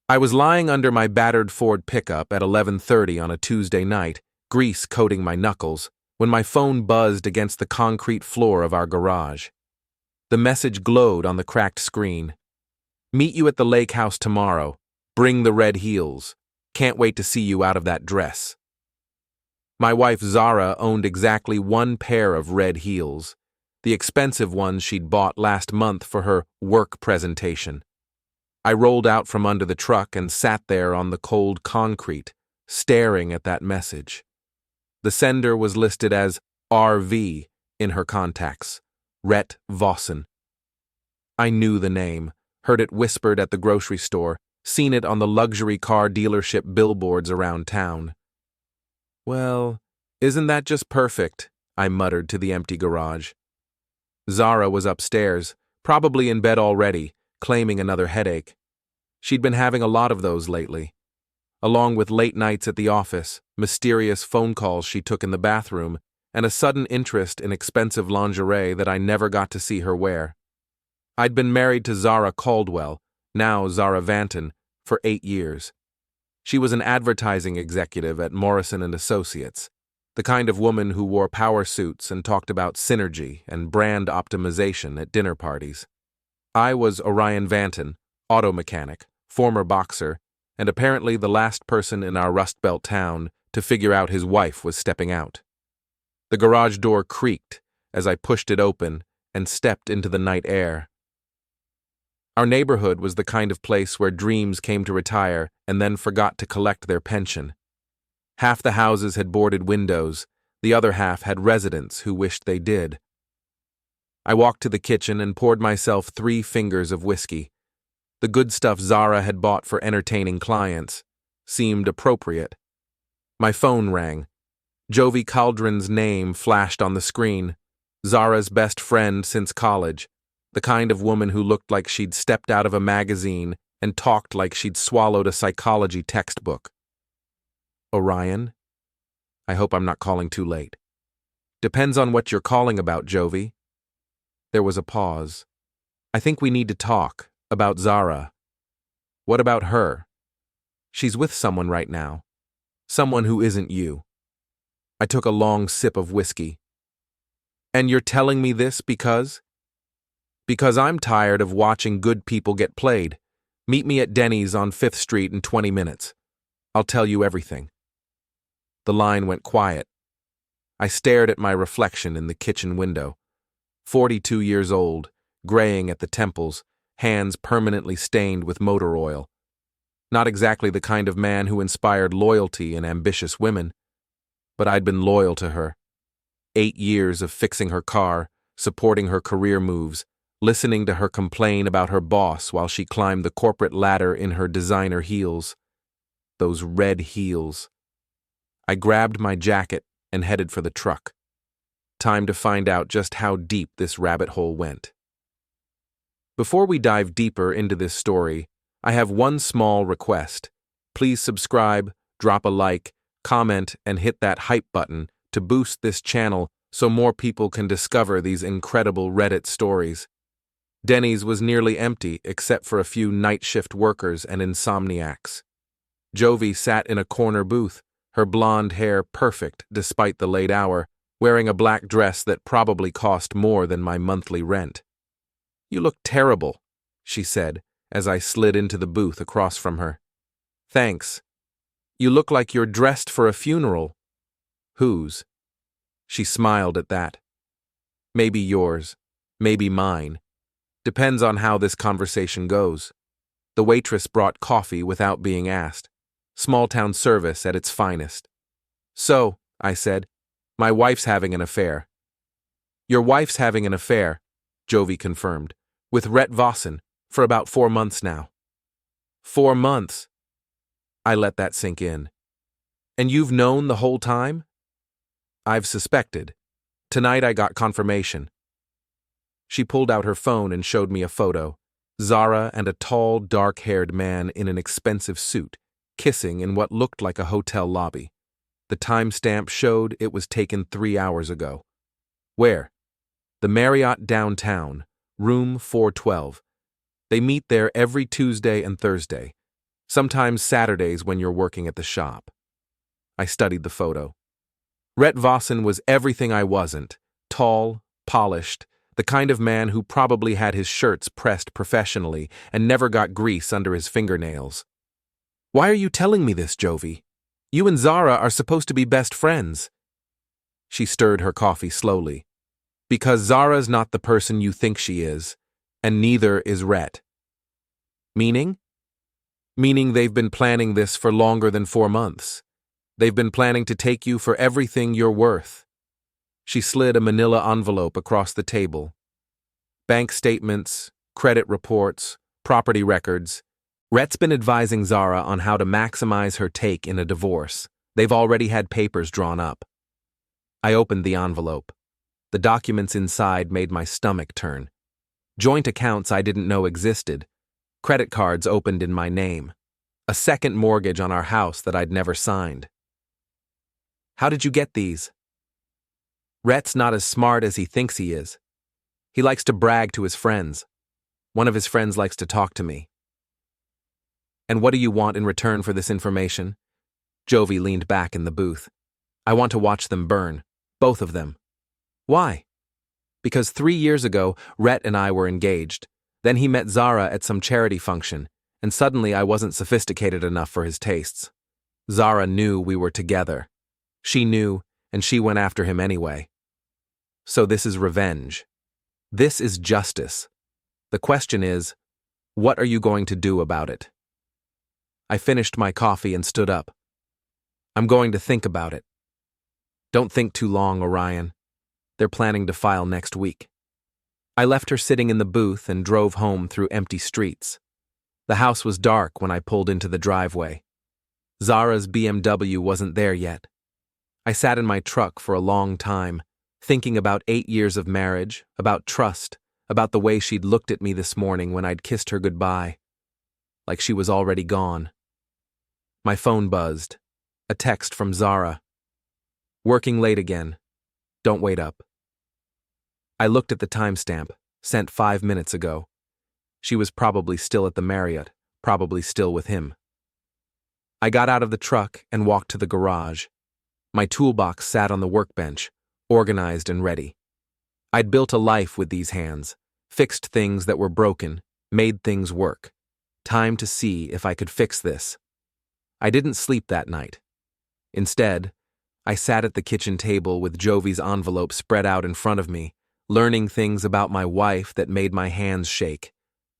I was lying under my battered Ford pickup at 11:30 on a Tuesday night, grease coating my knuckles, when my phone buzzed against the concrete floor of our garage. The message glowed on the cracked screen. "Meet you at the lake house tomorrow. Bring the red heels. Can't wait to see you out of that dress." My wife Zara owned exactly one pair of red heels, the expensive ones she'd bought last month for her work presentation. I rolled out from under the truck and sat there on the cold concrete, staring at that message. The sender was listed as RV in her contacts, Rhett Vossin. I knew the name, heard it whispered at the grocery store, seen it on the luxury car dealership billboards around town. "Well, isn't that just perfect?" I muttered to the empty garage. Zara was upstairs, probably in bed already, claiming another headache. She'd been having a lot of those lately. Along with late nights at the office, mysterious phone calls she took in the bathroom, and a sudden interest in expensive lingerie that I never got to see her wear. I'd been married to Zara Caldwell, now Zara Vanton, for 8 years. She was an advertising executive at Morrison & Associates, the kind of woman who wore power suits and talked about synergy and brand optimization at dinner parties. I was Orion Vanton, auto mechanic, former boxer, and apparently the last person in our Rust Belt town to figure out his wife was stepping out. The garage door creaked as I pushed it open and stepped into the night air. Our neighborhood was the kind of place where dreams came to retire and then forgot to collect their pension. Half the houses had boarded windows, the other half had residents who wished they did. I walked to the kitchen and poured myself 3 fingers of whiskey. The good stuff Zara had bought for entertaining clients seemed appropriate. My phone rang. Jovi Caldron's name flashed on the screen. Zara's best friend since college, the kind of woman who looked like she'd stepped out of a magazine and talked like she'd swallowed a psychology textbook. "Orion? I hope I'm not calling too late." "Depends on what you're calling about, Jovi." There was a pause. "I think we need to talk about Zara." "What about her?" "She's with someone right now. Someone who isn't you." I took a long sip of whiskey. "And you're telling me this because?" "Because I'm tired of watching good people get played. Meet me at Denny's on 5th Street in 20 minutes. I'll tell you everything." The line went quiet. I stared at my reflection in the kitchen window. 42 years old, graying at the temples, hands permanently stained with motor oil. Not exactly the kind of man who inspired loyalty in ambitious women, but I'd been loyal to her. 8 years of fixing her car, supporting her career moves, listening to her complain about her boss while she climbed the corporate ladder in her designer heels. Those red heels. I grabbed my jacket and headed for the truck. Time to find out just how deep this rabbit hole went. Before we dive deeper into this story, I have one small request. Please subscribe, drop a like, comment, and hit that hype button to boost this channel so more people can discover these incredible Reddit stories. Denny's was nearly empty except for a few night shift workers and insomniacs. Jovi sat in a corner booth, her blonde hair perfect despite the late hour, wearing a black dress that probably cost more than my monthly rent. "You look terrible," she said as I slid into the booth across from her. "Thanks. You look like you're dressed for a funeral." "Whose?" She smiled at that. "Maybe yours, maybe mine. Depends on how this conversation goes." The waitress brought coffee without being asked. Small-town service at its finest. "So," I said, "my wife's having an affair." "Your wife's having an affair," Jovi confirmed, "with Rhett Vossin, for about 4 months now." 4 months? I let that sink in. "And you've known the whole time?" "I've suspected. Tonight I got confirmation." She pulled out her phone and showed me a photo. Zara and a tall, dark-haired man in an expensive suit, kissing in what looked like a hotel lobby. The timestamp showed it was taken 3 hours ago. "Where?" "The Marriott downtown, room 412. They meet there every Tuesday and Thursday. Sometimes Saturdays when you're working at the shop. I studied the photo. Rhett Vossin was everything I wasn't. Tall, polished, the kind of man who probably had his shirts pressed professionally and never got grease under his fingernails. Why are you telling me this, Jovi? You and Zara are supposed to be best friends. She stirred her coffee slowly. Because Zara's not the person you think she is, and neither is Rhett. Meaning? Meaning they've been planning this for longer than 4 months. They've been planning to take you for everything you're worth. She slid a manila envelope across the table. Bank statements, credit reports, property records. Rhett's been advising Zara on how to maximize her take in a divorce. They've already had papers drawn up. I opened the envelope. The documents inside made my stomach turn. Joint accounts I didn't know existed. Credit cards opened in my name. A second mortgage on our house that I'd never signed. How did you get these? Rhett's not as smart as he thinks he is. He likes to brag to his friends. One of his friends likes to talk to me. And what do you want in return for this information? Jovi leaned back in the booth. I want to watch them burn. Both of them. Why? Because 3 years ago, Rhett and I were engaged. Then he met Zara at some charity function, and suddenly I wasn't sophisticated enough for his tastes. Zara knew we were together. She knew, and she went after him anyway. So this is revenge. This is justice. The question is, what are you going to do about it? I finished my coffee and stood up. I'm going to think about it. Don't think too long, Orion. They're planning to file next week. I left her sitting in the booth and drove home through empty streets. The house was dark when I pulled into the driveway. Zara's BMW wasn't there yet. I sat in my truck for a long time, thinking about 8 years of marriage, about trust, about the way she'd looked at me this morning when I'd kissed her goodbye. Like she was already gone. My phone buzzed. A text from Zara. Working late again. Don't wait up. I looked at the timestamp, sent 5 minutes ago. She was probably still at the Marriott, probably still with him. I got out of the truck and walked to the garage. My toolbox sat on the workbench, organized and ready. I'd built a life with these hands, fixed things that were broken, made things work. Time to see if I could fix this. I didn't sleep that night. Instead, I sat at the kitchen table with Jovi's envelope spread out in front of me, learning things about my wife that made my hands shake.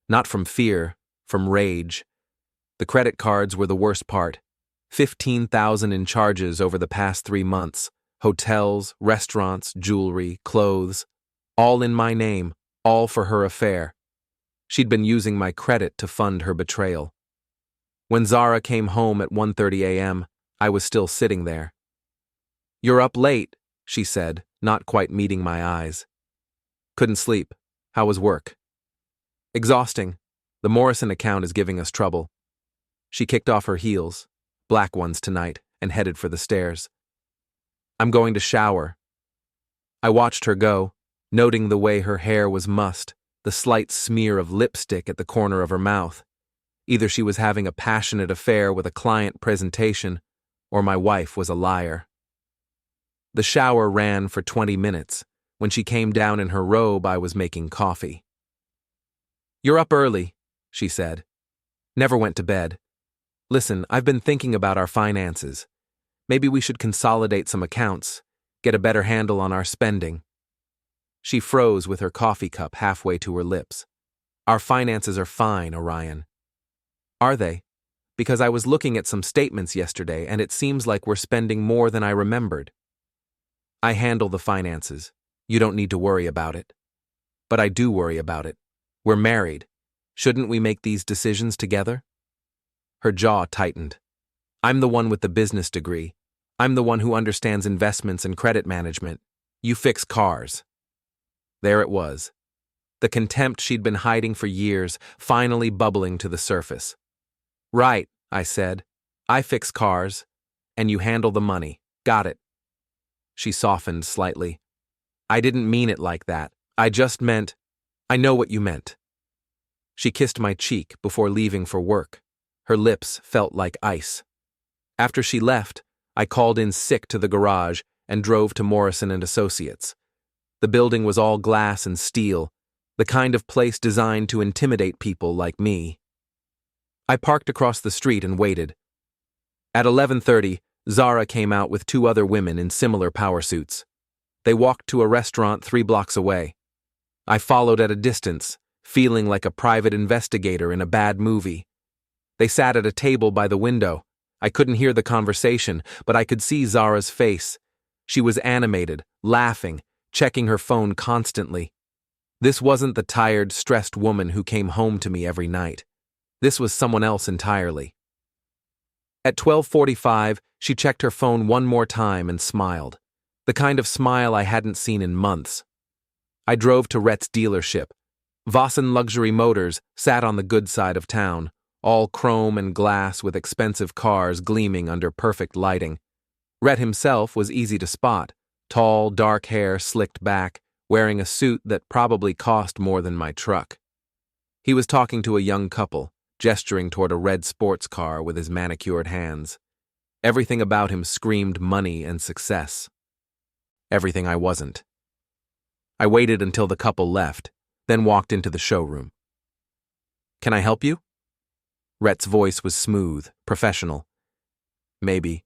Not from fear, from rage. The credit cards were the worst part. $15,000 in charges over the past 3 months. Hotels, restaurants, jewelry, clothes. All in my name, all for her affair. She'd been using my credit to fund her betrayal. When Zara came home at 1:30 a.m., I was still sitting there. You're up late, she said, not quite meeting my eyes. Couldn't sleep. How was work? Exhausting. The Morrison account is giving us trouble. She kicked off her heels, black ones tonight, and headed for the stairs. I'm going to shower. I watched her go, noting the way her hair was mussed, the slight smear of lipstick at the corner of her mouth. Either she was having a passionate affair with a client presentation, or my wife was a liar. The shower ran for 20 minutes. When she came down in her robe, I was making coffee. You're up early, she said. Never went to bed. Listen, I've been thinking about our finances. Maybe we should consolidate some accounts, get a better handle on our spending. She froze with her coffee cup halfway to her lips. Our finances are fine, Orion. Are they? Because I was looking at some statements yesterday and it seems like we're spending more than I remembered. I handle the finances. You don't need to worry about it. But I do worry about it. We're married. Shouldn't we make these decisions together? Her jaw tightened. I'm the one with the business degree. I'm the one who understands investments and credit management. You fix cars. There it was. The contempt she'd been hiding for years, finally bubbling to the surface. Right, I said. I fix cars, and you handle the money. Got it. She softened slightly. I didn't mean it like that. I just meant, I know what you meant. She kissed my cheek before leaving for work. Her lips felt like ice. After she left, I called in sick to the garage and drove to Morrison and Associates. The building was all glass and steel, the kind of place designed to intimidate people like me. I parked across the street and waited. At 11:30, Zara came out with two other women in similar power suits. They walked to a restaurant 3 blocks away. I followed at a distance, feeling like a private investigator in a bad movie. They sat at a table by the window. I couldn't hear the conversation, but I could see Zara's face. She was animated, laughing, checking her phone constantly. This wasn't the tired, stressed woman who came home to me every night. This was someone else entirely. At 12:45, she checked her phone one more time and smiled. The kind of smile I hadn't seen in months. I drove to Rhett's dealership. Vossin Luxury Motors sat on the good side of town, all chrome and glass with expensive cars gleaming under perfect lighting. Rhett himself was easy to spot, tall, dark hair slicked back, wearing a suit that probably cost more than my truck. He was talking to a young couple, gesturing toward a red sports car with his manicured hands. Everything about him screamed money and success. Everything I wasn't. I waited until the couple left, then walked into the showroom. "Can I help you?" Rhett's voice was smooth, professional. "Maybe.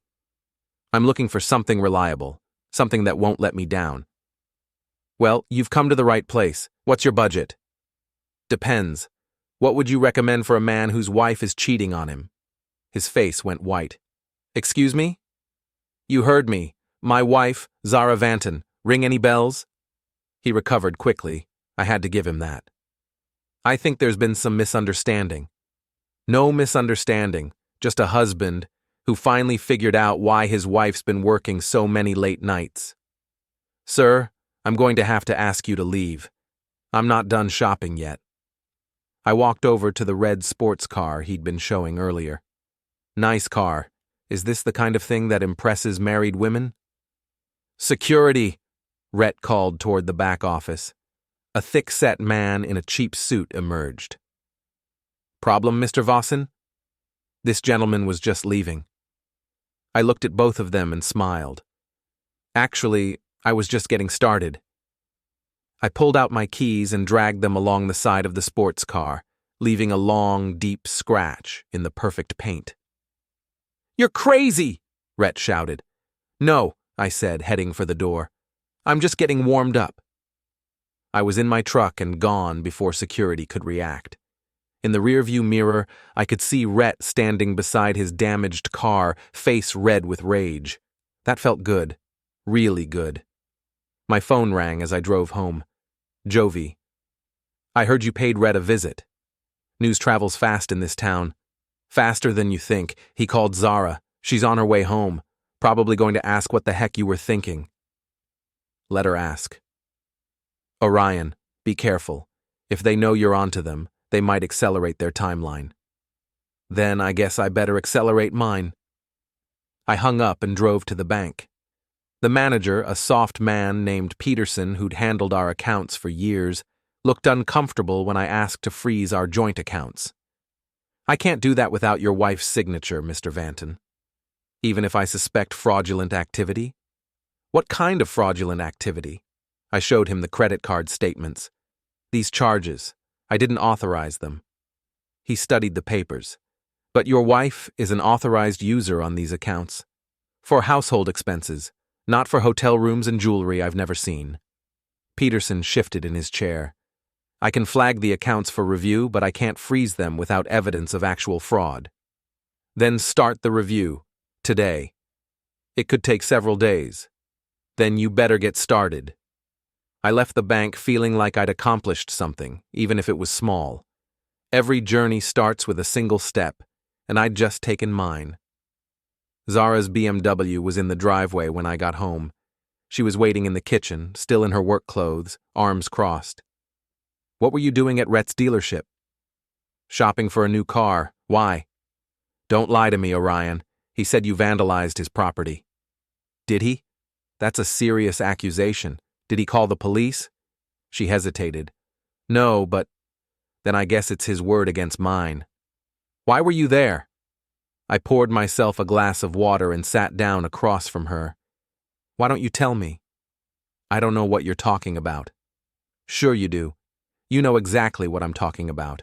I'm looking for something reliable, something that won't let me down." "Well, you've come to the right place. What's your budget?" "Depends. What would you recommend for a man whose wife is cheating on him?" His face went white. "Excuse me?" "You heard me. My wife, Zara Vanton. Ring any bells?" He recovered quickly. I had to give him that. "I think there's been some misunderstanding." "No misunderstanding, just a husband who finally figured out why his wife's been working so many late nights." "Sir, I'm going to have to ask you to leave. I'm not done shopping yet." I walked over to the red sports car he'd been showing earlier. "Nice car. Is this the kind of thing that impresses married women?" "Security," Rhett called toward the back office. A thick-set man in a cheap suit emerged. "Problem, Mr. Vossin?" This gentleman was just leaving. I looked at both of them and smiled. Actually, I was just getting started. I pulled out my keys and dragged them along the side of the sports car, leaving a long, deep scratch in the perfect paint. "You're crazy!" Rhett shouted. "No," I said, heading for the door. "I'm just getting warmed up." I was in my truck and gone before security could react. In the rearview mirror, I could see Rhett standing beside his damaged car, face red with rage. That felt good. Really good. My phone rang as I drove home. "Jovi. I heard you paid Rhett a visit. News travels fast in this town. Faster than you think. He called Zara. She's on her way home. Probably going to ask what the heck you were thinking." "Let her ask." "Orion, be careful. If they know you're onto them, they might accelerate their timeline." "Then I guess I better accelerate mine." I hung up and drove to the bank. The manager, a soft man named Peterson who'd handled our accounts for years, looked uncomfortable when I asked to freeze our joint accounts. "I can't do that without your wife's signature, Mr. Vanton." "Even if I suspect fraudulent activity?" "What kind of fraudulent activity?" I showed him the credit card statements. "These charges. I didn't authorize them." He studied the papers. "But your wife is an authorized user on these accounts. For household expenses, not for hotel rooms and jewelry I've never seen." Peterson shifted in his chair. "I can flag the accounts for review, but I can't freeze them without evidence of actual fraud." "Then start the review. Today. It could take several days." "Then you better get started." I left the bank feeling like I'd accomplished something, even if it was small. Every journey starts with a single step, and I'd just taken mine. Zara's BMW was in the driveway when I got home. She was waiting in the kitchen, still in her work clothes, arms crossed. "What were you doing at Rhett's dealership?" "Shopping for a new car. Why?" "Don't lie to me, Orion. He said you vandalized his property." "Did he? That's a serious accusation. Did he call the police?" She hesitated. "No, but then I guess it's his word against mine." "Why were you there?" I poured myself a glass of water and sat down across from her. Why don't you tell me? I don't know what you're talking about. Sure you do. You know exactly what I'm talking about.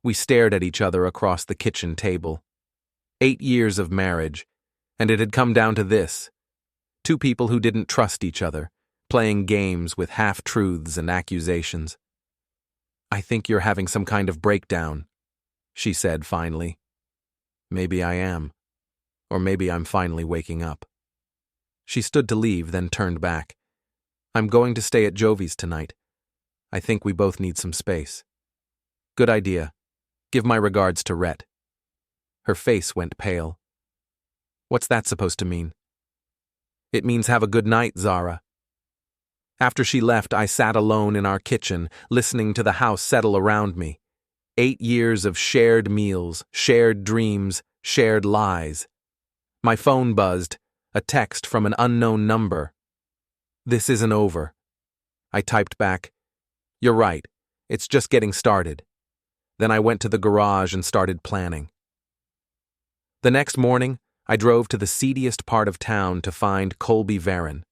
We stared at each other across the kitchen table. 8 years of marriage, and it had come down to this. Two people who didn't trust each other, playing games with half-truths and accusations. I think you're having some kind of breakdown, she said finally. Maybe I am. Or maybe I'm finally waking up. She stood to leave, then turned back. I'm going to stay at Jovi's tonight. I think we both need some space. Good idea. Give my regards to Rhett. Her face went pale. What's that supposed to mean? It means have a good night, Zara. After she left, I sat alone in our kitchen, listening to the house settle around me. 8 years of shared meals, shared dreams, shared lies. My phone buzzed, a text from an unknown number. This isn't over. I typed back, You're right, it's just getting started. Then I went to the garage and started planning. The next morning, I drove to the seediest part of town to find Colby Vanton.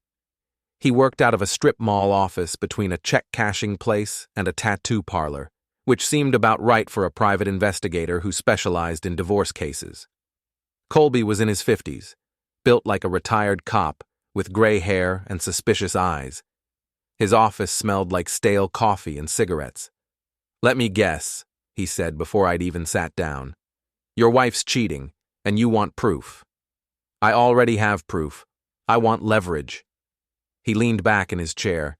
He worked out of a strip mall office between a check-cashing place and a tattoo parlor, which seemed about right for a private investigator who specialized in divorce cases. Colby was in his 50s, built like a retired cop, with gray hair and suspicious eyes. His office smelled like stale coffee and cigarettes. Let me guess, he said before I'd even sat down. Your wife's cheating, and you want proof. I already have proof. I want leverage. He leaned back in his chair.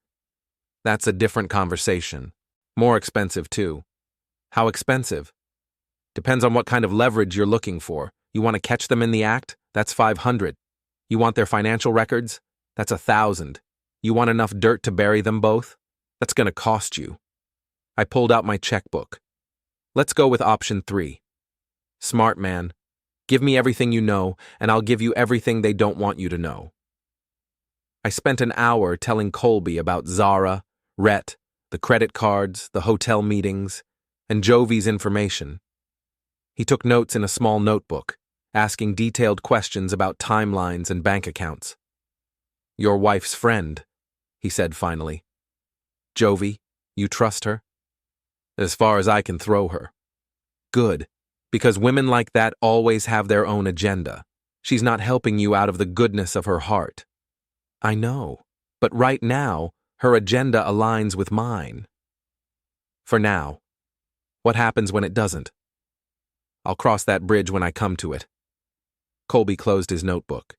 That's a different conversation. More expensive, too. How expensive? Depends on what kind of leverage you're looking for. You want to catch them in the act? That's $500. You want their financial records? That's $1,000. You want enough dirt to bury them both? That's going to cost you. I pulled out my checkbook. Let's go with option 3. Smart man. Give me everything you know, and I'll give you everything they don't want you to know. I spent an hour telling Colby about Zara, Rhett, the credit cards, the hotel meetings, and Jovi's information. He took notes in a small notebook, asking detailed questions about timelines and bank accounts. Your wife's friend, he said finally. Jovi, you trust her? As far as I can throw her. Good, because women like that always have their own agenda. She's not helping you out of the goodness of her heart. I know, but right now, her agenda aligns with mine. For now. What happens when it doesn't? I'll cross that bridge when I come to it. Colby closed his notebook.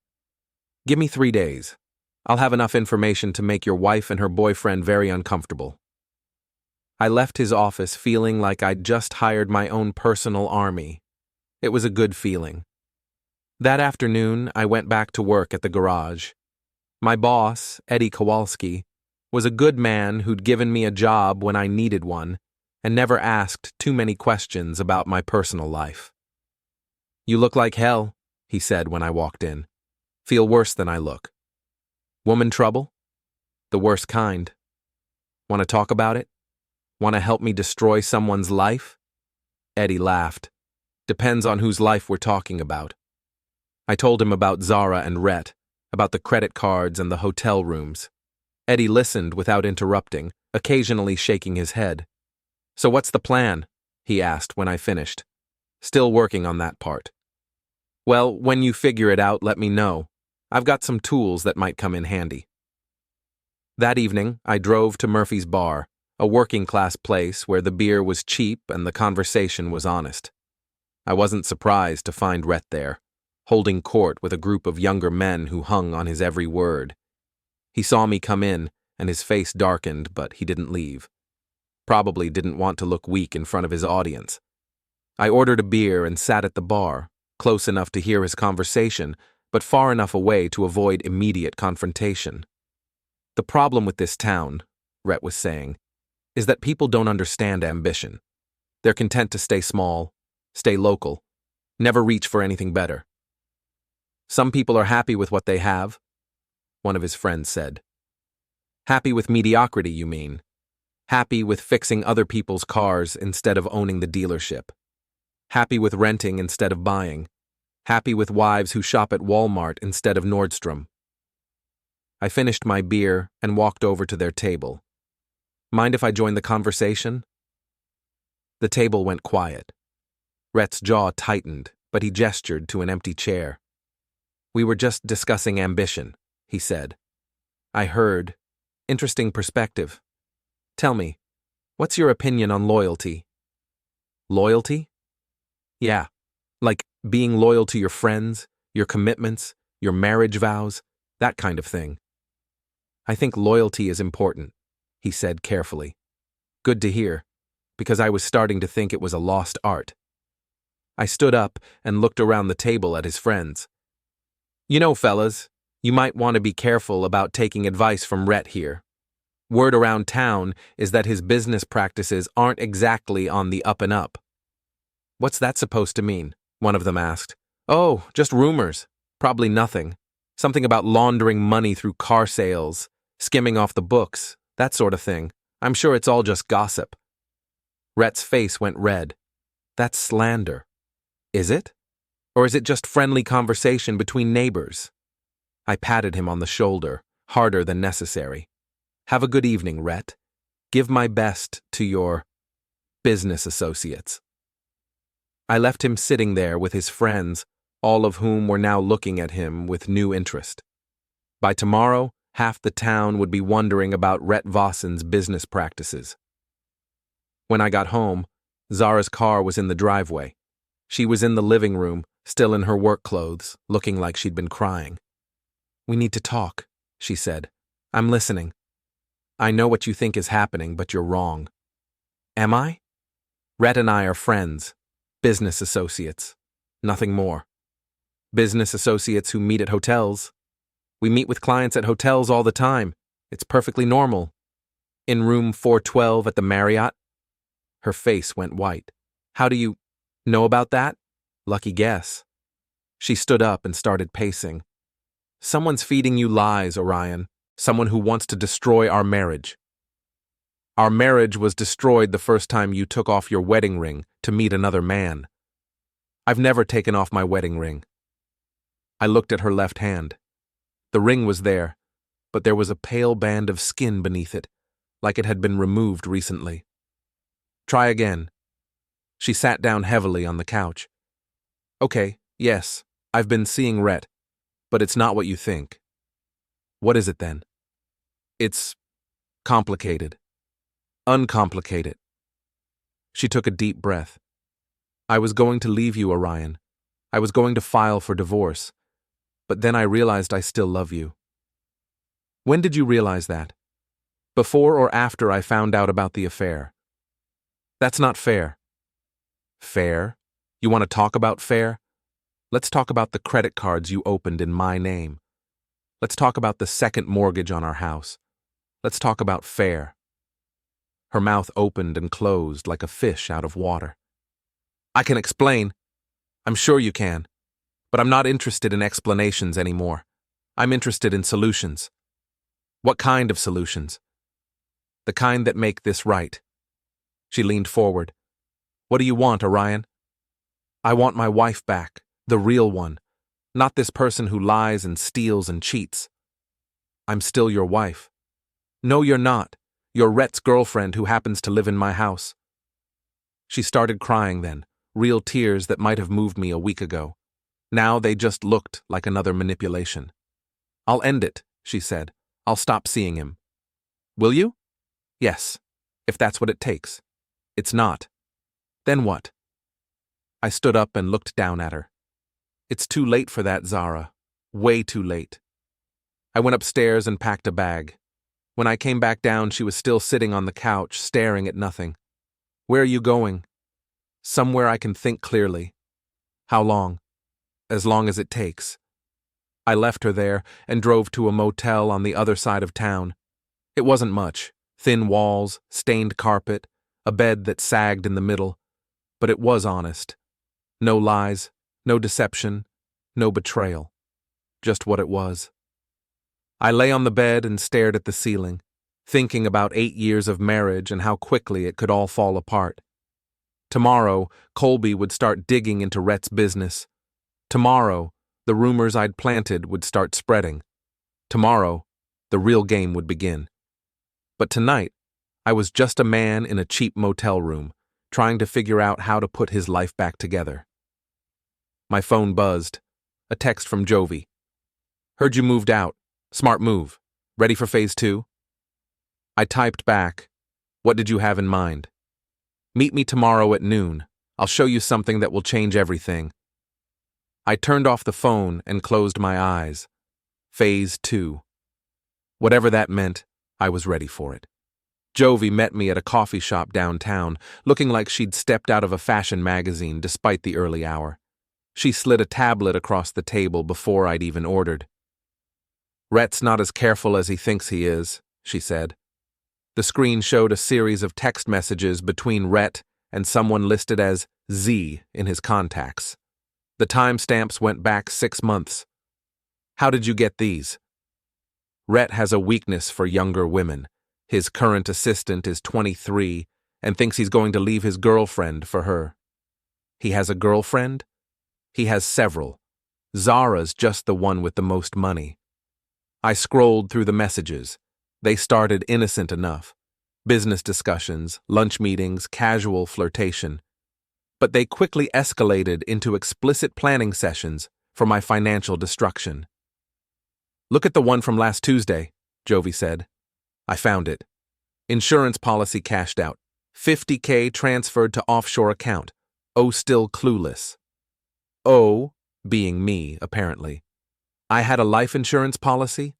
Give me 3 days. I'll have enough information to make your wife and her boyfriend very uncomfortable. I left his office feeling like I'd just hired my own personal army. It was a good feeling. That afternoon, I went back to work at the garage. My boss, Eddie Kowalski, was a good man who'd given me a job when I needed one and never asked too many questions about my personal life. You look like hell, he said when I walked in. Feel worse than I look. Woman trouble? The worst kind. Want to talk about it? Want to help me destroy someone's life? Eddie laughed. Depends on whose life we're talking about. I told him about Zara and Rhett, about the credit cards and the hotel rooms. Eddie listened without interrupting, occasionally shaking his head. So what's the plan? He asked when I finished. Still working on that part. Well, when you figure it out, let me know. I've got some tools that might come in handy. That evening, I drove to Murphy's Bar, a working-class place where the beer was cheap and the conversation was honest. I wasn't surprised to find Rhett there, holding court with a group of younger men who hung on his every word. He saw me come in, and his face darkened, but he didn't leave. Probably didn't want to look weak in front of his audience. I ordered a beer and sat at the bar, close enough to hear his conversation, but far enough away to avoid immediate confrontation. The problem with this town, Rhett was saying, is that people don't understand ambition. They're content to stay small, stay local, never reach for anything better. Some people are happy with what they have, one of his friends said. Happy with mediocrity, you mean? Happy with fixing other people's cars instead of owning the dealership. Happy with renting instead of buying. Happy with wives who shop at Walmart instead of Nordstrom. I finished my beer and walked over to their table. Mind if I join the conversation? The table went quiet. Rhett's jaw tightened, but he gestured to an empty chair. We were just discussing ambition, he said. I heard. Interesting perspective. Tell me, what's your opinion on loyalty? Loyalty? Yeah, like being loyal to your friends, your commitments, your marriage vows, that kind of thing. I think loyalty is important, he said carefully. Good to hear, because I was starting to think it was a lost art. I stood up and looked around the table at his friends. You know, fellas, you might want to be careful about taking advice from Rhett here. Word around town is that his business practices aren't exactly on the up and up. What's that supposed to mean? One of them asked. Oh, just rumors. Probably nothing. Something about laundering money through car sales, skimming off the books, that sort of thing. I'm sure it's all just gossip. Rhett's face went red. That's slander. Is it? Or is it just friendly conversation between neighbors? I patted him on the shoulder, harder than necessary. Have a good evening, Rhett. Give my best to your business associates. I left him sitting there with his friends, all of whom were now looking at him with new interest. By tomorrow, half the town would be wondering about Rhett Vossin's business practices. When I got home, Zara's car was in the driveway. She was in the living room, still in her work clothes, looking like she'd been crying. We need to talk, she said. I'm listening. I know what you think is happening, but you're wrong. Am I? Rhett and I are friends, business associates, nothing more. Business associates who meet at hotels. We meet with clients at hotels all the time. It's perfectly normal. In room 412 at the Marriott? Her face went white. How do you know about that? Lucky guess. She stood up and started pacing. Someone's feeding you lies, Orion. Someone who wants to destroy our marriage. Our marriage was destroyed the first time you took off your wedding ring to meet another man. I've never taken off my wedding ring. I looked at her left hand. The ring was there, but there was a pale band of skin beneath it, like it had been removed recently. Try again. She sat down heavily on the couch. Okay, yes, I've been seeing Rhett, but it's not what you think. What is it then? It's complicated. Uncomplicate it. She took a deep breath. I was going to leave you, Orion. I was going to file for divorce, but then I realized I still love you. When did you realize that? Before or after I found out about the affair? That's not fair. Fair? You want to talk about fair? Let's talk about the credit cards you opened in my name. Let's talk about the second mortgage on our house. Let's talk about fair. Her mouth opened and closed like a fish out of water. I can explain. I'm sure you can. But I'm not interested in explanations anymore. I'm interested in solutions. What kind of solutions? The kind that make this right. She leaned forward. What do you want, Orion? I want my wife back, the real one, not this person who lies and steals and cheats. I'm still your wife. No, you're not. You're Rhett's girlfriend who happens to live in my house. She started crying then, real tears that might have moved me a week ago. Now they just looked like another manipulation. I'll end it, she said. I'll stop seeing him. Will you? Yes, if that's what it takes. It's not. Then what? I stood up and looked down at her. It's too late for that, Zara. Way too late. I went upstairs and packed a bag. When I came back down, she was still sitting on the couch, staring at nothing. Where are you going? Somewhere I can think clearly. How long? As long as it takes. I left her there and drove to a motel on the other side of town. It wasn't much. Thin walls, stained carpet, a bed that sagged in the middle. But it was honest. No lies, no deception, no betrayal. Just what it was. I lay on the bed and stared at the ceiling, thinking about 8 years of marriage and how quickly it could all fall apart. Tomorrow, Colby would start digging into Rhett's business. Tomorrow, the rumors I'd planted would start spreading. Tomorrow, the real game would begin. But tonight, I was just a man in a cheap motel room, trying to figure out how to put his life back together. My phone buzzed. A text from Jovi. "Heard you moved out. Smart move. Ready for phase 2? I typed back, "What did you have in mind?" "Meet me tomorrow at noon. I'll show you something that will change everything." I turned off the phone and closed my eyes. Phase 2. Whatever that meant, I was ready for it. Jovi met me at a coffee shop downtown, looking like she'd stepped out of a fashion magazine despite the early hour. She slid a tablet across the table before I'd even ordered. "Rhett's not as careful as he thinks he is," she said. The screen showed a series of text messages between Rhett and someone listed as Z in his contacts. The timestamps went back 6 months. "How did you get these?" Rhett has a weakness for younger women. His current assistant is 23 and thinks he's going to leave his girlfriend for her. He has a girlfriend? He has several. Zara's just the one with the most money. I scrolled through the messages. They started innocent enough. Business discussions, lunch meetings, casual flirtation. But they quickly escalated into explicit planning sessions for my financial destruction. "Look at the one from last Tuesday," Jovi said. I found it. Insurance policy cashed out. $50K transferred to offshore account. O still clueless. O, being me, apparently. I had a life insurance policy?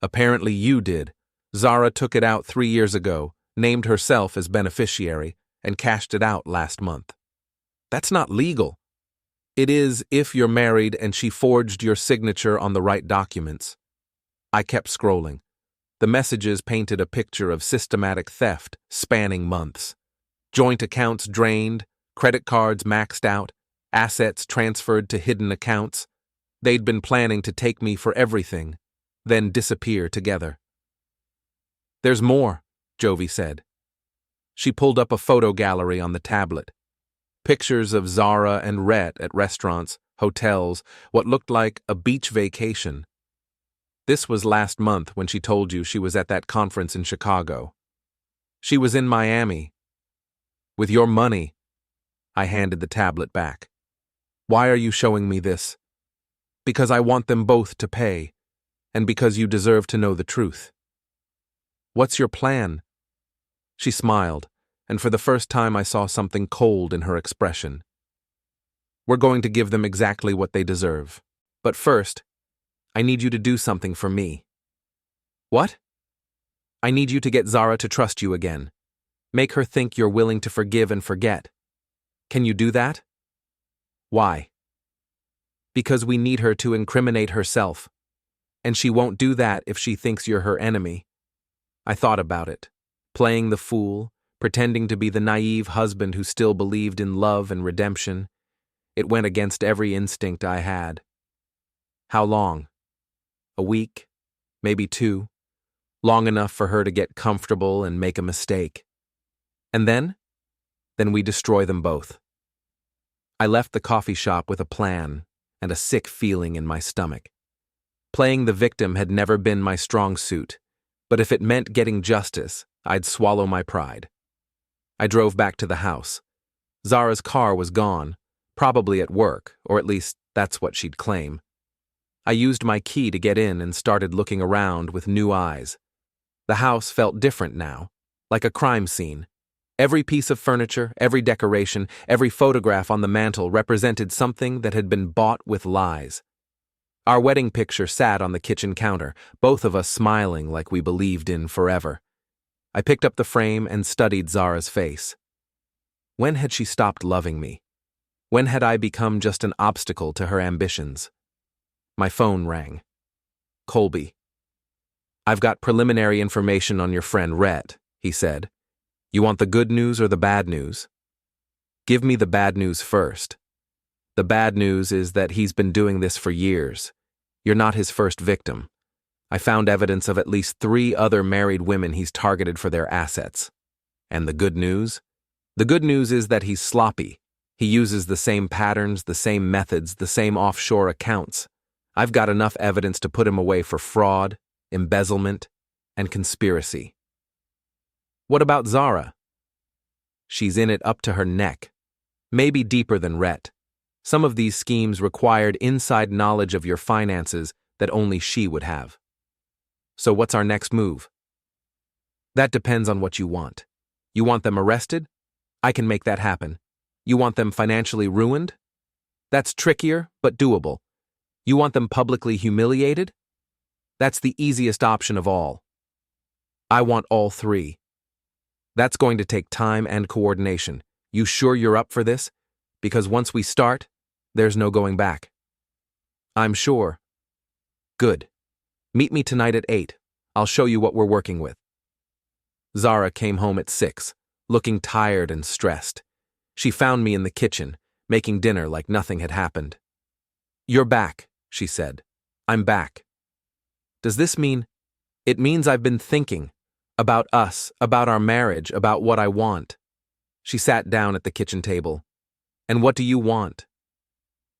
Apparently you did. Zara took it out 3 years ago, named herself as beneficiary, and cashed it out last month. That's not legal. It is if you're married and she forged your signature on the right documents. I kept scrolling. The messages painted a picture of systematic theft spanning months. Joint accounts drained, credit cards maxed out, assets transferred to hidden accounts. They'd been planning to take me for everything, then disappear together. "There's more," Jovi said. She pulled up a photo gallery on the tablet. Pictures of Zara and Rhett at restaurants, hotels, what looked like a beach vacation. This was last month when she told you she was at that conference in Chicago. She was in Miami. With your money. I handed the tablet back. "Why are you showing me this?" "Because I want them both to pay, and because you deserve to know the truth." "What's your plan?" She smiled, and for the first time I saw something cold in her expression. "We're going to give them exactly what they deserve. But first, I need you to do something for me." "What?" "I need you to get Zara to trust you again. Make her think you're willing to forgive and forget. Can you do that?" "Why?" "Because we need her to incriminate herself. And she won't do that if she thinks you're her enemy." I thought about it. Playing the fool, pretending to be the naive husband who still believed in love and redemption. It went against every instinct I had. "How long?" "A week, maybe 2. Long enough for her to get comfortable and make a mistake. And then? Then we destroy them both." I left the coffee shop with a plan and a sick feeling in my stomach. Playing the victim had never been my strong suit, but if it meant getting justice, I'd swallow my pride. I drove back to the house. Zara's car was gone, probably at work, or at least that's what she'd claim. I used my key to get in and started looking around with new eyes. The house felt different now, like a crime scene. Every piece of furniture, every decoration, every photograph on the mantel represented something that had been bought with lies. Our wedding picture sat on the kitchen counter, both of us smiling like we believed in forever. I picked up the frame and studied Zara's face. When had she stopped loving me? When had I become just an obstacle to her ambitions? My phone rang. "Colby." "I've got preliminary information on your friend Rhett," he said. "You want the good news or the bad news?" "Give me the bad news first." "The bad news is that he's been doing this for years. You're not his first victim. I found evidence of at least 3 other married women he's targeted for their assets. And the good news? The good news is that he's sloppy. He uses the same patterns, the same methods, the same offshore accounts. I've got enough evidence to put him away for fraud, embezzlement, and conspiracy. What about Zara? She's in it up to her neck, maybe deeper than Rhett. Some of these schemes required inside knowledge of your finances that only she would have. So what's our next move? That depends on what you want. You want them arrested? I can make that happen. You want them financially ruined? That's trickier, but doable. You want them publicly humiliated? That's the easiest option of all. I want all three. That's going to take time and coordination. You sure you're up for this? Because once we start, there's no going back. I'm sure. Good. Meet me tonight at 8. I'll show you what we're working with. Zara came home at 6, looking tired and stressed. She found me in the kitchen, making dinner like nothing had happened. You're back, she said. I'm back. Does this mean? It means I've been thinking about us, about our marriage, about what I want. She sat down at the kitchen table. And what do you want?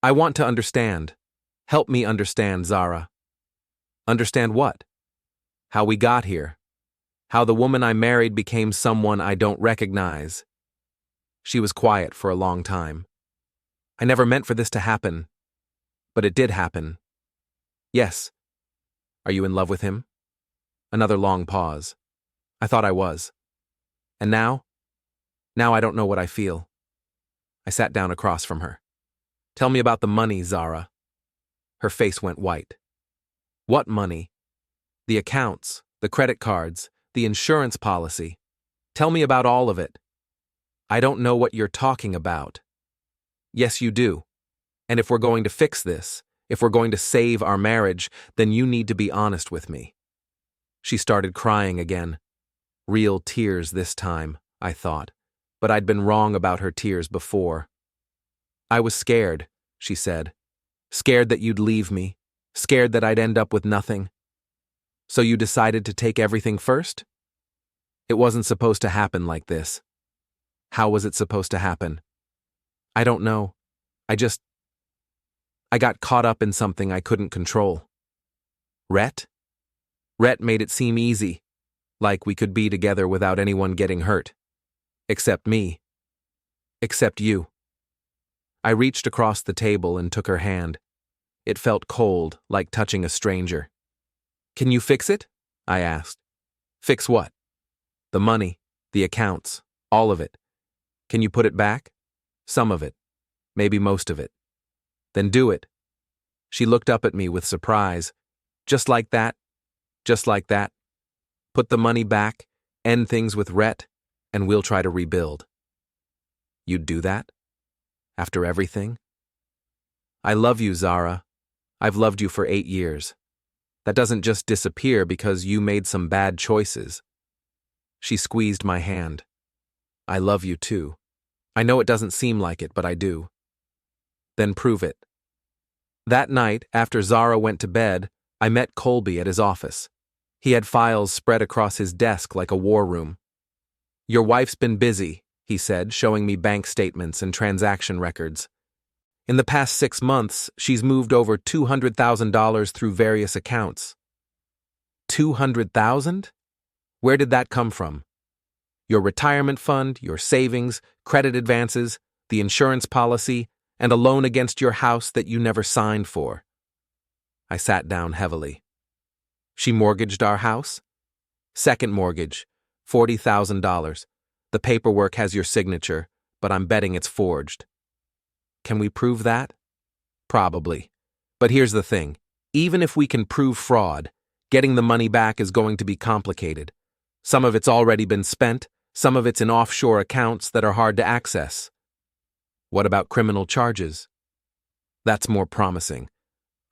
I want to understand. Help me understand, Zara. Understand what? How we got here. How the woman I married became someone I don't recognize. She was quiet for a long time. I never meant for this to happen. But it did happen. Yes. Are you in love with him? Another long pause. I thought I was. And now? Now I don't know what I feel. I sat down across from her. Tell me about the money, Zara. Her face went white. What money? The accounts, the credit cards, the insurance policy. Tell me about all of it. I don't know what you're talking about. Yes, you do. And if we're going to fix this, if we're going to save our marriage, then you need to be honest with me. She started crying again. Real tears this time, I thought, but I'd been wrong about her tears before. I was scared, she said. Scared that you'd leave me, scared that I'd end up with nothing. So you decided to take everything first? It wasn't supposed to happen like this. How was it supposed to happen? I don't know. I got caught up in something I couldn't control. Rhett? Rhett made it seem easy, like we could be together without anyone getting hurt. Except me. Except you. I reached across the table and took her hand. It felt cold, like touching a stranger. Can you fix it? I asked. Fix what? The money, the accounts, all of it. Can you put it back? Some of it. Maybe most of it. Then do it. She looked up at me with surprise. Just like that? Just like that? Put the money back, end things with Rhett, and we'll try to rebuild. You'd do that? After everything? I love you, Zara. I've loved you for 8 years. That doesn't just disappear because you made some bad choices. She squeezed my hand. I love you too. I know it doesn't seem like it, but I do. Then prove it. That night, after Zara went to bed, I met Colby at his office. He had files spread across his desk like a war room. Your wife's been busy, he said, showing me bank statements and transaction records. In the past 6 months, she's moved over $200,000 through various accounts. 200,000? Where did that come from? Your retirement fund, your savings, credit advances, the insurance policy, and a loan against your house that you never signed for. I sat down heavily. She mortgaged our house? Second mortgage, $40,000. The paperwork has your signature, but I'm betting it's forged. Can we prove that? Probably. But here's the thing. Even if we can prove fraud, getting the money back is going to be complicated. Some of it's already been spent, some of it's in offshore accounts that are hard to access. What about criminal charges? That's more promising.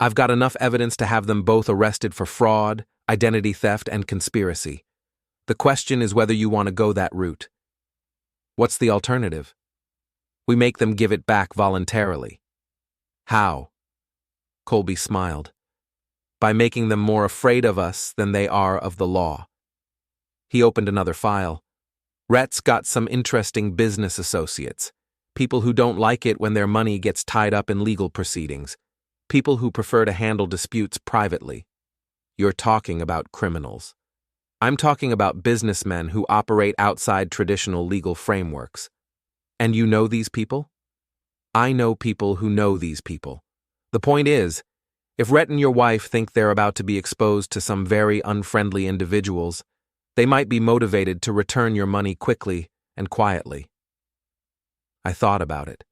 I've got enough evidence to have them both arrested for fraud, identity theft, and conspiracy. The question is whether you want to go that route. What's the alternative? We make them give it back voluntarily. How? Colby smiled. By making them more afraid of us than they are of the law. He opened another file. Rhett's got some interesting business associates. People who don't like it when their money gets tied up in legal proceedings. People who prefer to handle disputes privately. You're talking about criminals. I'm talking about businessmen who operate outside traditional legal frameworks. And you know these people? I know people who know these people. The point is, if Rhett and your wife think they're about to be exposed to some very unfriendly individuals, they might be motivated to return your money quickly and quietly. I thought about it.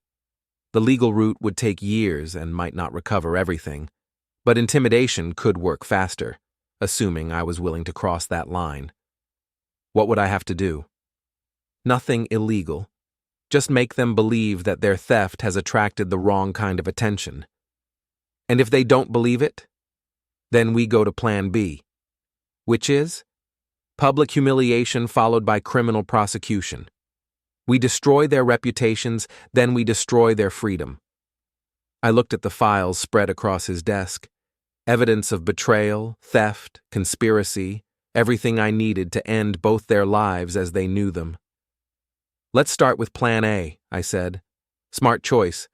The legal route would take years and might not recover everything, but intimidation could work faster, assuming I was willing to cross that line. What would I have to do? Nothing illegal. Just make them believe that their theft has attracted the wrong kind of attention. And if they don't believe it, then we go to plan B, which is public humiliation followed by criminal prosecution. We destroy their reputations, then we destroy their freedom. I looked at the files spread across his desk. Evidence of betrayal, theft, conspiracy, everything I needed to end both their lives as they knew them. Let's start with Plan A, I said. Smart choice.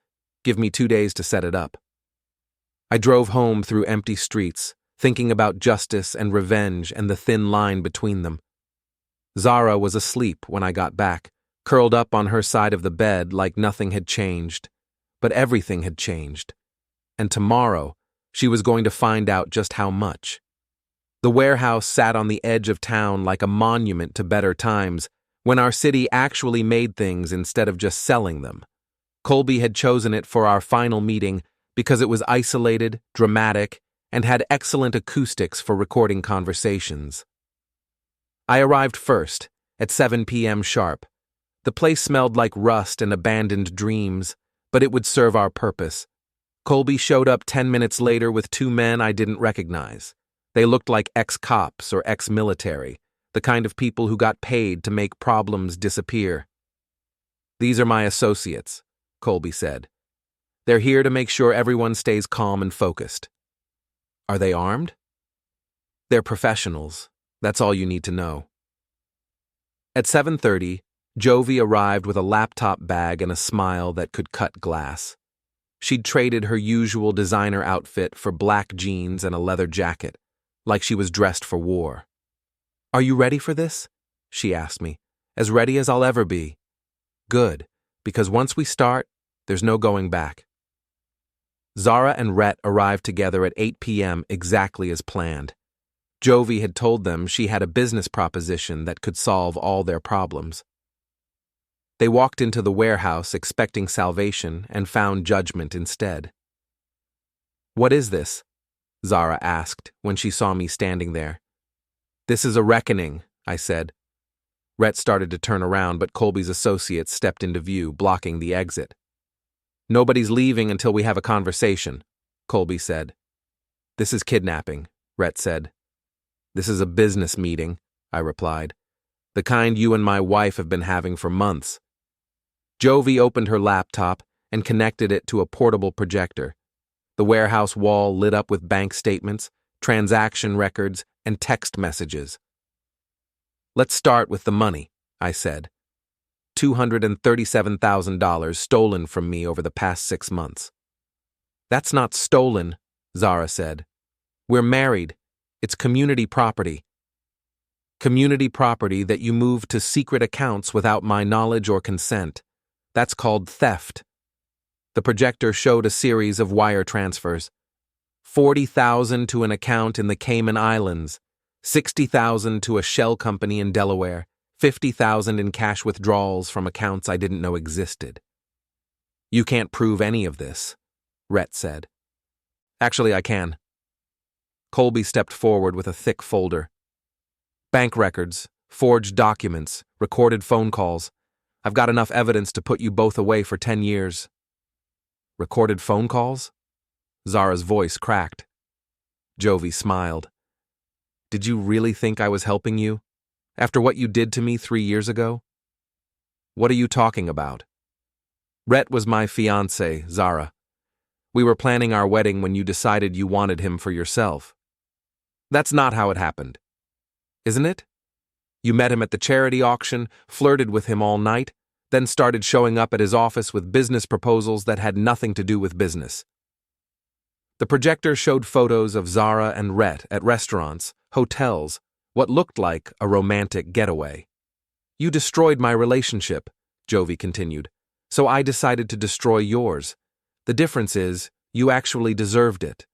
Give me 2 days to set it up. I drove home through empty streets, thinking about justice and revenge and the thin line between them. Zara was asleep when I got back, curled up on her side of the bed like nothing had changed. But everything had changed. And tomorrow, she was going to find out just how much. The warehouse sat on the edge of town like a monument to better times, when our city actually made things instead of just selling them. Colby had chosen it for our final meeting because it was isolated, dramatic, and had excellent acoustics for recording conversations. I arrived first, at 7 p.m. sharp. The place smelled like rust and abandoned dreams, but it would serve our purpose. Colby showed up 10 minutes later with 2 men I didn't recognize. They looked like ex-cops or ex-military, the kind of people who got paid to make problems disappear. "These are my associates," Colby said. "They're here to make sure everyone stays calm and focused." "Are they armed?" "They're professionals. That's all you need to know." At 7:30, Jovi arrived with a laptop bag and a smile that could cut glass. She'd traded her usual designer outfit for black jeans and a leather jacket, like she was dressed for war. "Are you ready for this?" she asked me. "As ready as I'll ever be." "Good, because once we start, there's no going back." Zara and Rhett arrived together at 8 p.m. exactly as planned. Jovi had told them she had a business proposition that could solve all their problems. They walked into the warehouse expecting salvation and found judgment instead. "What is this?" Zara asked when she saw me standing there. "This is a reckoning," I said. Rhett started to turn around, but Colby's associates stepped into view, blocking the exit. "Nobody's leaving until we have a conversation," Colby said. "This is kidnapping," Rhett said. "This is a business meeting," I replied. "The kind you and my wife have been having for months." Jovi opened her laptop and connected it to a portable projector. The warehouse wall lit up with bank statements, transaction records, and text messages. "Let's start with the money," I said. $237,000 stolen from me over the past 6 months. "That's not stolen," Zara said. "We're married. It's community property." "Community property that you moved to secret accounts without my knowledge or consent. That's called theft." The projector showed a series of wire transfers. 40,000 to an account in the Cayman Islands, 60,000 to a shell company in Delaware, 50,000 in cash withdrawals from accounts I didn't know existed. "You can't prove any of this," Rhett said. "Actually, I can." Colby stepped forward with a thick folder. "Bank records, forged documents, recorded phone calls. I've got enough evidence to put you both away for 10 years. "Recorded phone calls?" Zara's voice cracked. Jovi smiled. "Did you really think I was helping you? After what you did to me 3 years ago?" "What are you talking about?" "Rhett was my fiancé, Zara. We were planning our wedding when you decided you wanted him for yourself." "That's not how it happened." "Isn't it? You met him at the charity auction, flirted with him all night, then started showing up at his office with business proposals that had nothing to do with business. The projector showed photos of Zara and Rhett at restaurants, hotels, what looked like a romantic getaway. "You destroyed my relationship," Jovi continued, "so I decided to destroy yours. The difference is, you actually deserved it."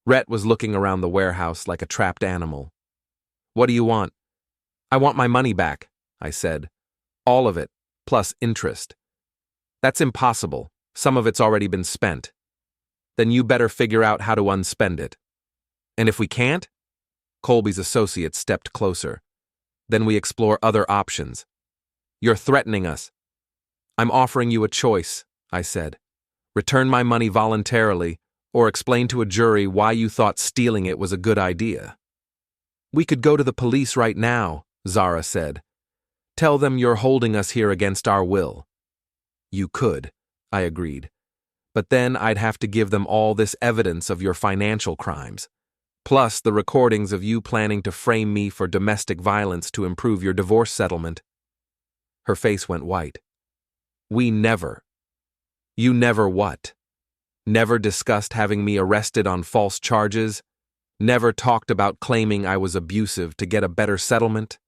Rhett was looking around the warehouse like a trapped animal. "What do you want?" "I want my money back," I said. "All of it, plus interest." "That's impossible. Some of it's already been spent." "Then you better figure out how to unspend it." "And if we can't?" Colby's associate stepped closer. "Then we explore other options." "You're threatening us." "I'm offering you a choice," I said. "Return my money voluntarily, or explain to a jury why you thought stealing it was a good idea." "We could go to the police right now," Zara said. "Tell them you're holding us here against our will." "You could," I agreed. "But then I'd have to give them all this evidence of your financial crimes, plus the recordings of you planning to frame me for domestic violence to improve your divorce settlement." Her face went white. "We never." "You never what? Never discussed having me arrested on false charges? Never talked about claiming I was abusive to get a better settlement?"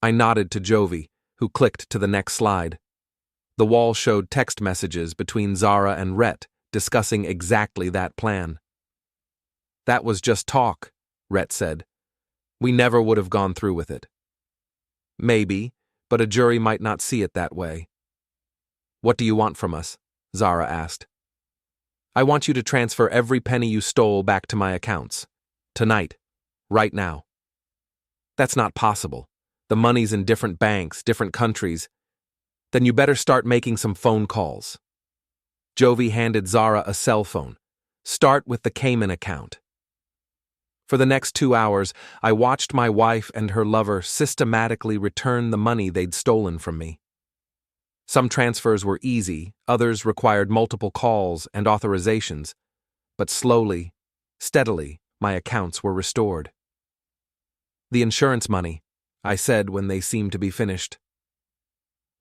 I nodded to Jovi, who clicked to the next slide. The wall showed text messages between Zara and Rhett discussing exactly that plan. "That was just talk," Rhett said. "We never would have gone through with it." "Maybe, but a jury might not see it that way." "What do you want from us?" Zara asked. "I want you to transfer every penny you stole back to my accounts. Tonight. Right now." "That's not possible. The money's in different banks, different countries." "Then you better start making some phone calls." Jovi handed Zara a cell phone. "Start with the Cayman account." For the next 2 hours, I watched my wife and her lover systematically return the money they'd stolen from me. Some transfers were easy, others required multiple calls and authorizations, but slowly, steadily, my accounts were restored. "The insurance money," I said when they seemed to be finished.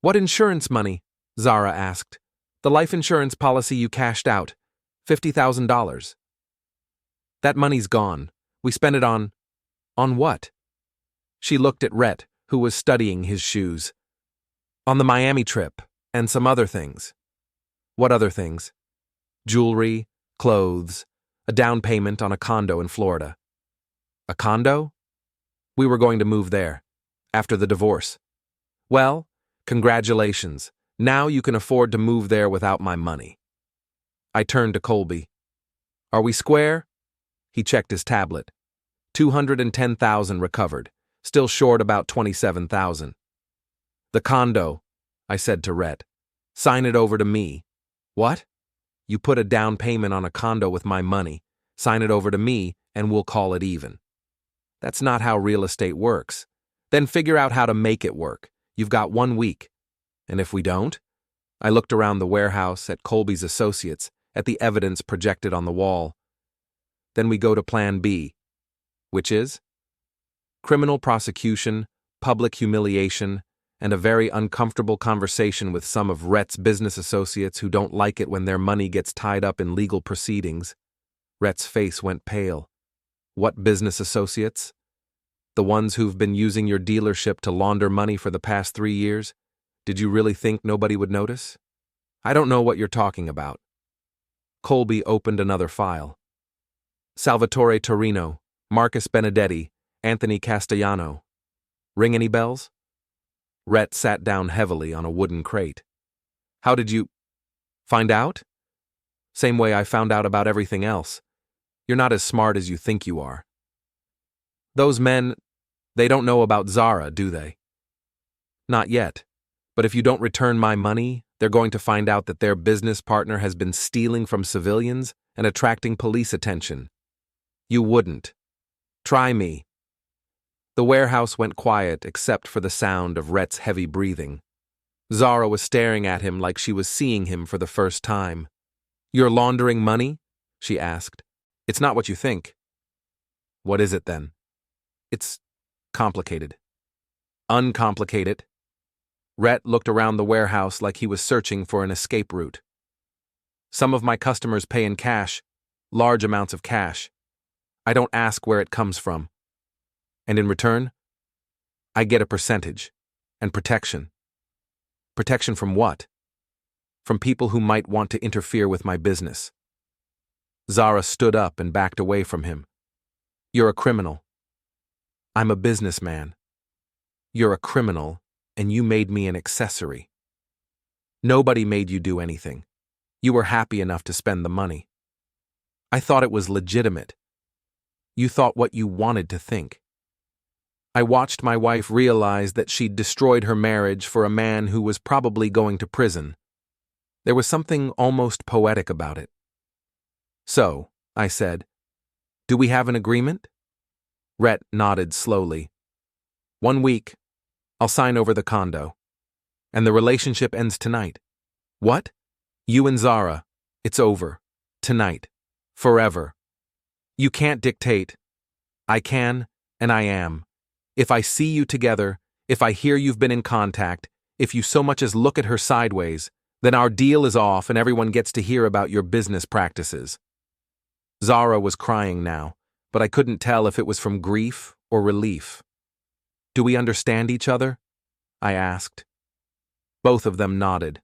"What insurance money?" Zara asked. "The life insurance policy you cashed out. $50,000. "That money's gone. We spent it on what?" She looked at Rhett, who was studying his shoes. "On the Miami trip, and some other things." "What other things?" "Jewelry, clothes, a down payment on a condo in Florida." "A condo?" "We were going to move there, after the divorce." "Well, congratulations. Now you can afford to move there without my money." I turned to Colby. "Are we square?" He checked his tablet. 210,000 recovered, still short about 27,000. "The condo," I said to Rhett. "Sign it over to me." "What?" "You put a down payment on a condo with my money. Sign it over to me, and we'll call it even." "That's not how real estate works." "Then figure out how to make it work. You've got 1 week." "And if we don't?" I looked around the warehouse, at Colby's associates, at the evidence projected on the wall. "Then we go to Plan B." "Which is?" "Criminal prosecution, public humiliation, and a very uncomfortable conversation with some of Rhett's business associates who don't like it when their money gets tied up in legal proceedings." Rhett's face went pale. "What business associates?" "The ones who've been using your dealership to launder money for the past 3 years. Did you really think nobody would notice?" "I don't know what you're talking about." Colby opened another file. "Salvatore Torino, Marcus Benedetti, Anthony Castellano. Ring any bells?" Rhett sat down heavily on a wooden crate. "How did you find out?" "Same way I found out about everything else. You're not as smart as you think you are." "Those men, they don't know about Zara, do they?" "Not yet. But if you don't return my money, they're going to find out that their business partner has been stealing from civilians and attracting police attention." "You wouldn't. Try me." The warehouse went quiet except for the sound of Rhett's heavy breathing. Zara was staring at him like she was seeing him for the first time. "You're laundering money?" she asked. "It's not what you think." "What is it then?" "It's complicated." "Uncomplicated." Rhett looked around the warehouse like he was searching for an escape route. Some of my customers pay in cash, large amounts of cash. I don't ask where it comes from. And in return, I get a percentage and protection. Protection from what? From people who might want to interfere with my business. Zara stood up and backed away from him. You're a criminal. I'm a businessman. You're a criminal, and you made me an accessory. Nobody made you do anything. You were happy enough to spend the money. I thought it was legitimate. You thought what you wanted to think. I watched my wife realize that she'd destroyed her marriage for a man who was probably going to prison. There was something almost poetic about it. So, I said, do we have an agreement? Rhett nodded slowly. 1 week. I'll sign over the condo. And the relationship ends tonight. What? You and Zara. It's over. Tonight. Forever. You can't dictate. I can, and I am. If I see you together, if I hear you've been in contact, if you so much as look at her sideways, then our deal is off and everyone gets to hear about your business practices. Zara was crying now, but I couldn't tell if it was from grief or relief. Do we understand each other? I asked. Both of them nodded.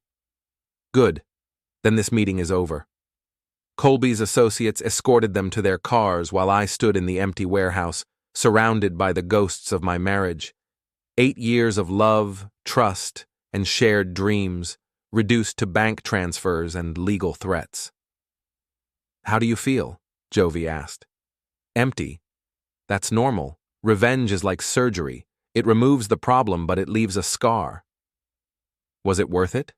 Good. Then this meeting is over. Colby's associates escorted them to their cars while I stood in the empty warehouse, surrounded by the ghosts of my marriage. 8 years of love, trust, and shared dreams, reduced to bank transfers and legal threats. How do you feel? Jovi asked. Empty. That's normal. Revenge is like surgery. It removes the problem, but it leaves a scar. Was it worth it?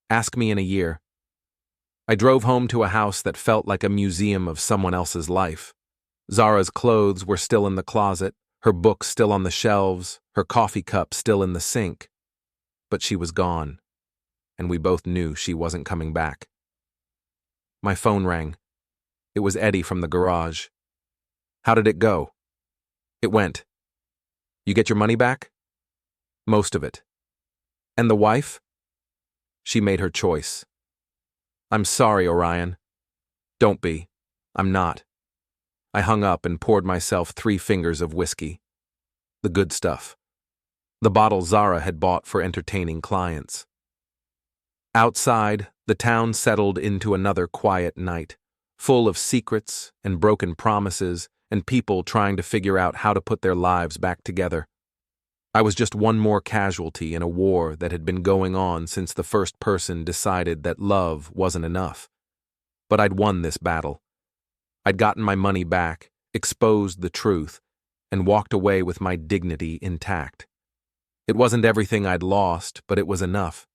Ask me in a year. I drove home to a house that felt like a museum of someone else's life. Zara's clothes were still in the closet, her books still on the shelves, her coffee cup still in the sink. But she was gone, and we both knew she wasn't coming back. My phone rang. It was Eddie from the garage. How did it go? It went. You get your money back? Most of it. And the wife? She made her choice. I'm sorry, Orion. Don't be. I'm not. I hung up and poured myself 3 fingers of whiskey. The good stuff. The bottle Zara had bought for entertaining clients. Outside, the town settled into another quiet night, full of secrets and broken promises and people trying to figure out how to put their lives back together. I was just one more casualty in a war that had been going on since the first person decided that love wasn't enough. But I'd won this battle. I'd gotten my money back, exposed the truth, and walked away with my dignity intact. It wasn't everything I'd lost, but it was enough.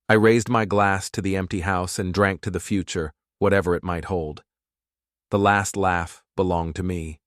I raised my glass to the empty house and drank to the future, whatever it might hold. The last laugh belonged to me.